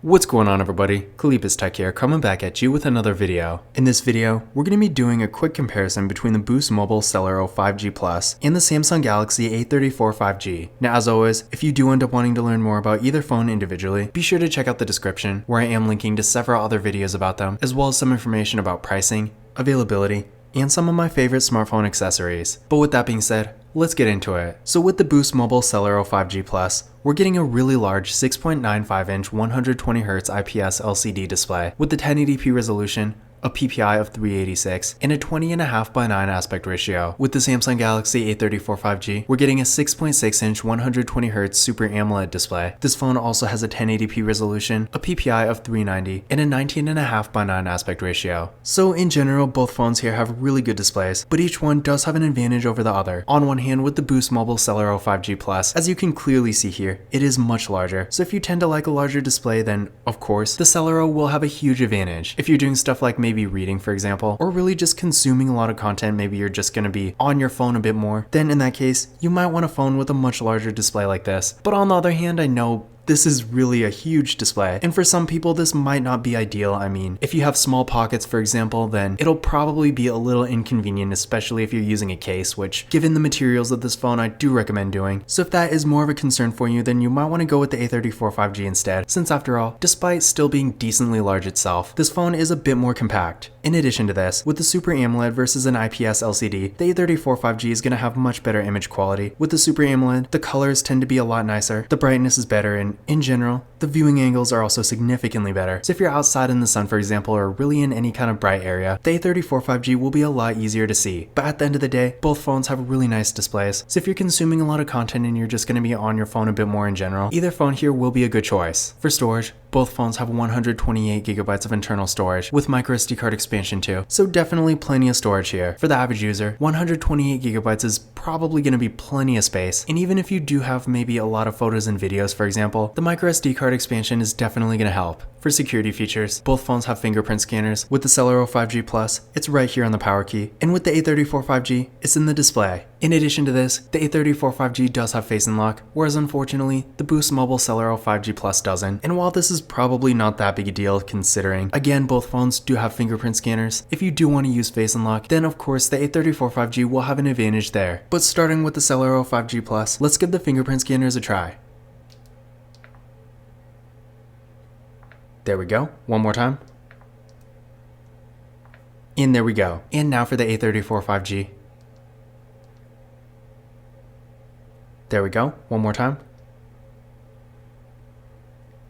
What's going on, everybody? Kalipis Tech here, coming back at you with another video. In this video, we're going to be doing a quick comparison between the Boost Mobile Celero 5G Plus and the Samsung Galaxy A34 5G. Now, as always, if you do end up wanting to learn more about either phone individually, be sure to check out the description, where I am linking to several other videos about them, as well as some information about pricing, availability, and some of my favorite smartphone accessories. But with that being said, let's get into it. So with the Boost Mobile Celero 5G Plus, we're getting a really large 6.95-inch 120Hz IPS LCD display with the 1080p resolution, a PPI of 386, and a 20.5:9 aspect ratio. With the Samsung Galaxy A34 5G, we're getting a 6.6-inch 120Hz Super AMOLED display. This phone also has a 1080p resolution, a PPI of 390, and a 19.5:9 aspect ratio. So in general, both phones here have really good displays, but each one does have an advantage over the other. On one hand, with the Boost Mobile Celero 5G Plus, as you can clearly see here, it is much larger. So if you tend to like a larger display, then of course, the Celero will have a huge advantage. If you're doing stuff like maybe reading, for example, or really just consuming a lot of content, maybe you're just going to be on your phone a bit more, then in that case, you might want a phone with a much larger display like this. But on the other hand, I know this is really a huge display, and for some people this might not be ideal. I mean, if you have small pockets, for example, then it'll probably be a little inconvenient, especially if you're using a case, which given the materials of this phone, I do recommend doing. So if that is more of a concern for you, then you might want to go with the A34 5G instead, since after all, despite still being decently large itself, this phone is a bit more compact. In addition to this, with the Super AMOLED versus an IPS LCD, the A34 5G is going to have much better image quality. With the Super AMOLED, the colors tend to be a lot nicer, the brightness is better, and in general, the viewing angles are also significantly better. So if you're outside in the sun, for example, or really in any kind of bright area, the A34 5G will be a lot easier to see. But at the end of the day, both phones have really nice displays. So if you're consuming a lot of content and you're just going to be on your phone a bit more in general, either phone here will be a good choice. For storage, both phones have 128GB of internal storage with microSD card expansion too, so definitely plenty of storage here. For the average user, 128GB is probably going to be plenty of space, and even if you do have maybe a lot of photos and videos, for example, the microSD card expansion is definitely going to help. For security features, both phones have fingerprint scanners. With the Celero 5G Plus, it's right here on the power key, and with the A34 5G, it's in the display. In addition to this, the A34 5G does have Face Unlock, whereas unfortunately, the Boost Mobile Celero 5G Plus doesn't. And while this is probably not that big a deal considering, again, both phones do have fingerprint scanners, if you do want to use Face Unlock, then of course the A34 5G will have an advantage there. But starting with the Celero 5G Plus, let's give the fingerprint scanners a try. There we go. One more time. And there we go. And now for the A34 5G. There we go. One more time.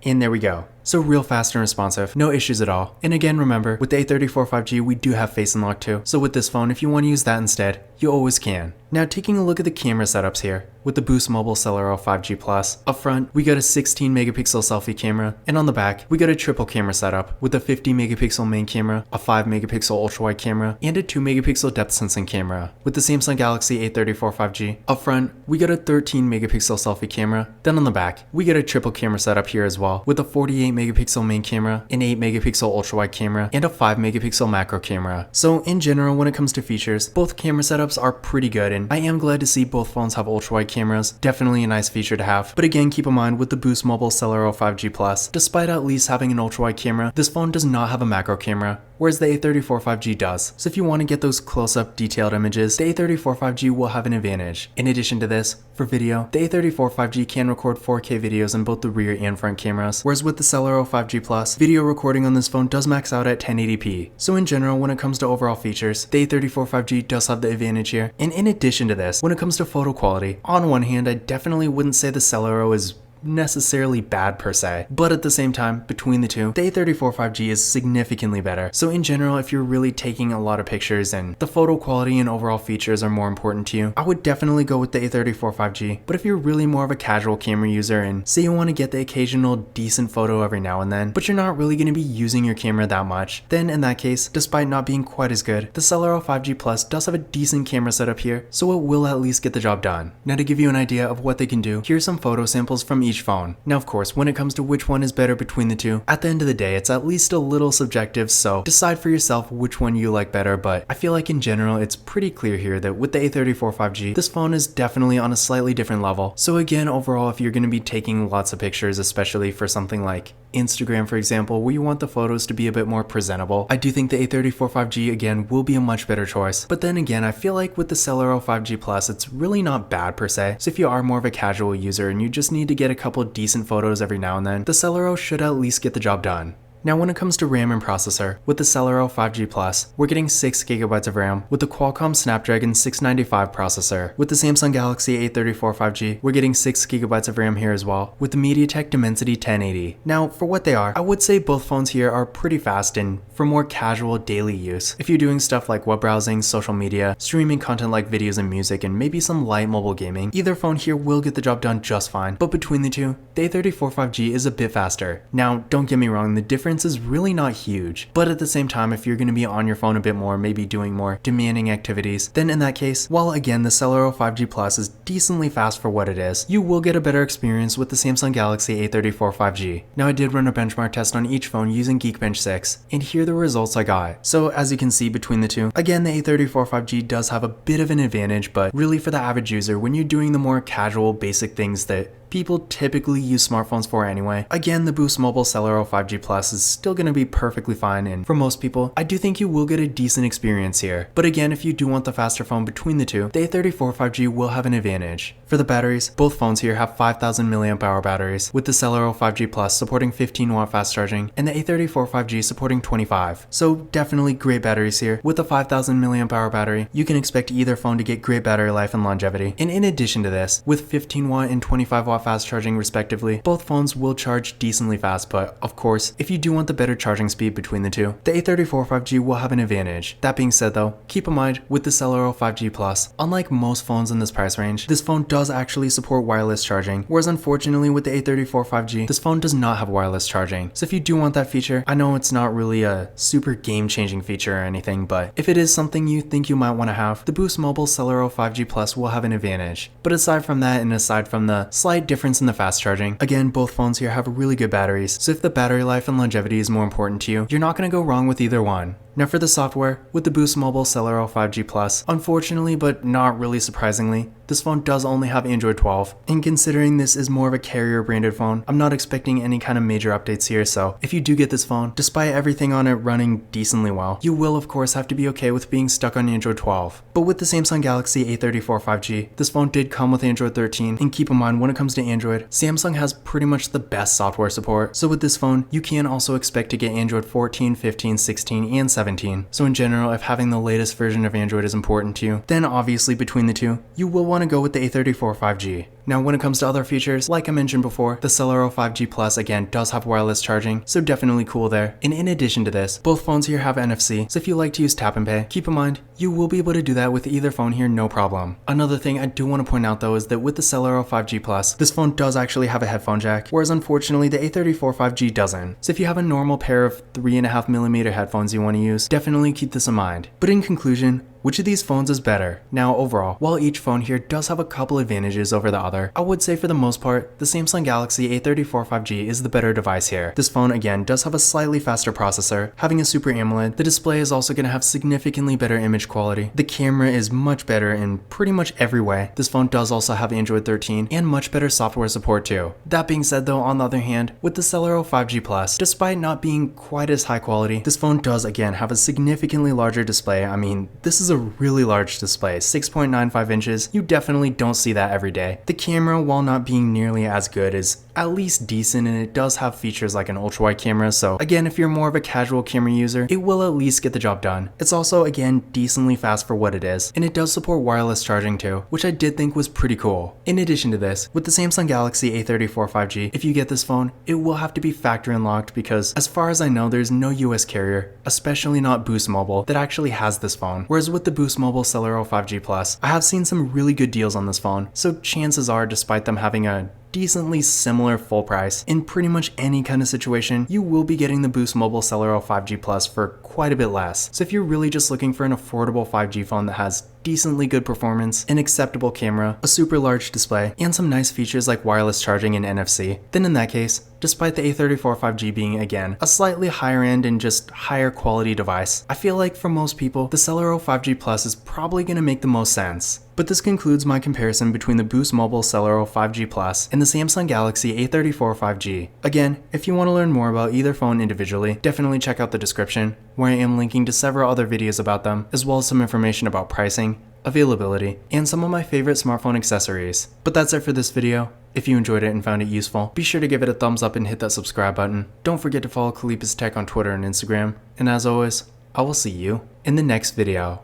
And there we go. So real fast and responsive, no issues at all. And again, remember, with the A34 5G, we do have Face Unlock too. So with this phone, if you want to use that instead, you always can. Now taking a look at the camera setups here, with the Boost Mobile Celero 5G Plus, up front, we got a 16 megapixel selfie camera, and on the back, we got a triple camera setup with a 50 megapixel main camera, a 5 megapixel ultra wide camera, and a 2 megapixel depth sensing camera. With the Samsung Galaxy A34 5G, up front, we got a 13 megapixel selfie camera, then on the back, we get a triple camera setup here as well, with a 48 megapixel main camera, an 8 megapixel ultra wide camera, and a 5 megapixel macro camera. So in general, when it comes to features, both camera setups are pretty good, and I am glad to see both phones have ultra wide cameras. Definitely a nice feature to have. But again, keep in mind with the Boost Mobile Celero 5G Plus, despite at least having an ultra wide camera, this phone does not have a macro camera, whereas the A34 5G does. So if you want to get those close-up detailed images, the A34 5G will have an advantage. In addition to this, for video, the A34 5G can record 4K videos in both the rear and front cameras, whereas with the Celero 5G Plus, video recording on this phone does max out at 1080p. So in general, when it comes to overall features, the A34 5G does have the advantage here. And in addition to this, when it comes to photo quality, on one hand, I definitely wouldn't say the Celero is necessarily bad per se, but at the same time, between the two, the A34 5G is significantly better. So in general, if you're really taking a lot of pictures and the photo quality and overall features are more important to you, I would definitely go with the A34 5G. But if you're really more of a casual camera user and say you want to get the occasional decent photo every now and then, but you're not really going to be using your camera that much, then in that case, despite not being quite as good, the Celero 5G Plus does have a decent camera setup here, so it will at least get the job done. Now to give you an idea of what they can do, here's some photo samples from each phone. Now of course, when it comes to which one is better between the two, at the end of the day, it's at least a little subjective, so decide for yourself which one you like better, but I feel like in general, it's pretty clear here that with the A34 5G, this phone is definitely on a slightly different level. So again, overall, if you're going to be taking lots of pictures, especially for something like Instagram, for example, where you want the photos to be a bit more presentable, I do think the A34 5G again will be a much better choice. But then again, I feel like with the Celero 5G Plus, it's really not bad per se. So if you are more of a casual user and you just need to get a couple decent photos every now and then, the Celero should at least get the job done. Now when it comes to RAM and processor, with the Celero 5G Plus, we're getting 6GB of RAM with the Qualcomm Snapdragon 695 processor. With the Samsung Galaxy A34 5G, we're getting 6GB of RAM here as well, with the MediaTek Dimensity 1080. Now for what they are, I would say both phones here are pretty fast and for more casual daily use. If you're doing stuff like web browsing, social media, streaming content like videos and music, and maybe some light mobile gaming, either phone here will get the job done just fine. But between the two, the A34 5G is a bit faster. Now don't get me wrong, the difference is really not huge, but at the same time, if you're going to be on your phone a bit more, maybe doing more demanding activities, then in that case, while again the Celero 5G Plus is decently fast for what it is, you will get a better experience with the Samsung Galaxy A34 5G. Now I did run a benchmark test on each phone using Geekbench 6, and here are the results I got. So as you can see between the two, again the A34 5G does have a bit of an advantage, but really for the average user, when you're doing the more casual basic things that people typically use smartphones for anyway, again the Boost Mobile Celero 5G Plus is still going to be perfectly fine, and for most people, I do think you will get a decent experience here. But again, if you do want the faster phone between the two, the A34 5G will have an advantage. For the batteries, both phones here have 5000 mAh batteries, with the Celero 5G Plus supporting 15W fast charging and the A34 5G supporting 25. So definitely great batteries here. With a 5000 mAh battery, you can expect either phone to get great battery life and longevity. And in addition to this, with 15W and 25W fast charging respectively, both phones will charge decently fast, but of course, if you do want the better charging speed between the two, the A34 5G will have an advantage. That being said though, keep in mind with the Celero 5G Plus, unlike most phones in this price range, this phone does actually support wireless charging, whereas unfortunately with the A34 5G, this phone does not have wireless charging. So if you do want that feature, I know it's not really a super game-changing feature or anything, but if it is something you think you might want to have, the Boost Mobile Celero 5G Plus will have an advantage. But aside from that, and aside from the slight difference in the fast charging, again both phones here have really good batteries, so if the battery life and longevity is more important to you, you're not going to go wrong with either one. Now for the software, with the Boost Mobile Celero 5G Plus, unfortunately but not really surprisingly, this phone does only have Android 12, and considering this is more of a carrier branded phone, I'm not expecting any kind of major updates here, so if you do get this phone, despite everything on it running decently well, you will of course have to be okay with being stuck on Android 12. But with the Samsung Galaxy A34 5G, this phone did come with Android 13, and keep in mind when it comes to Android, Samsung has pretty much the best software support, so with this phone, you can also expect to get Android 14, 15, 16, and 17. So in general, if having the latest version of Android is important to you, then obviously between the two, you will want to go with the A34 5G. Now when it comes to other features, like I mentioned before, the Celero 5G Plus again does have wireless charging, so definitely cool there. And in addition to this, both phones here have NFC, so if you like to use tap and pay, keep in mind, you will be able to do that with either phone here, no problem. Another thing I do want to point out though is that with the Celero 5G Plus, this phone does actually have a headphone jack, whereas unfortunately the A34 5G doesn't. So if you have a normal pair of 3.5mm headphones you want to use, definitely keep this in mind. But in conclusion, which of these phones is better? Now overall, while each phone here does have a couple advantages over the other, I would say for the most part, the Samsung Galaxy A34 5G is the better device here. This phone again does have a slightly faster processor, having a Super AMOLED. The display is also going to have significantly better image quality. The camera is much better in pretty much every way. This phone does also have Android 13 and much better software support too. That being said though, on the other hand, with the Celero 5G Plus, despite not being quite as high quality, this phone does again have a significantly larger display. I mean, this is a really large display, 6.95 inches. You definitely don't see that every day. The camera, while not being nearly as good, is at least decent, and it does have features like an ultra-wide camera, so again, if you're more of a casual camera user, it will at least get the job done. It's also, again, decently fast for what it is, and it does support wireless charging too, which I did think was pretty cool. In addition to this, with the Samsung Galaxy A34 5G, if you get this phone, it will have to be factory unlocked because, as far as I know, there's no US carrier, especially not Boost Mobile, that actually has this phone, whereas with the Boost Mobile Celero 5G Plus, I have seen some really good deals on this phone, so chances are, despite them having a decently similar full price, in pretty much any kind of situation, you will be getting the Boost Mobile Celero 5G Plus for quite a bit less. So if you're really just looking for an affordable 5G phone that has decently good performance, an acceptable camera, a super large display, and some nice features like wireless charging and NFC, then in that case, despite the A34 5G being, again, a slightly higher end and just higher quality device, I feel like for most people, the Celero 5G Plus is probably going to make the most sense. But this concludes my comparison between the Boost Mobile Celero 5G Plus and the Samsung Galaxy A34 5G. Again, if you want to learn more about either phone individually, definitely check out the description, where I am linking to several other videos about them, as well as some information about pricing, availability, and some of my favorite smartphone accessories. But that's it for this video. If you enjoyed it and found it useful, be sure to give it a thumbs up and hit that subscribe button. Don't forget to follow Kalipis Tech on Twitter and Instagram, and as always, I will see you in the next video.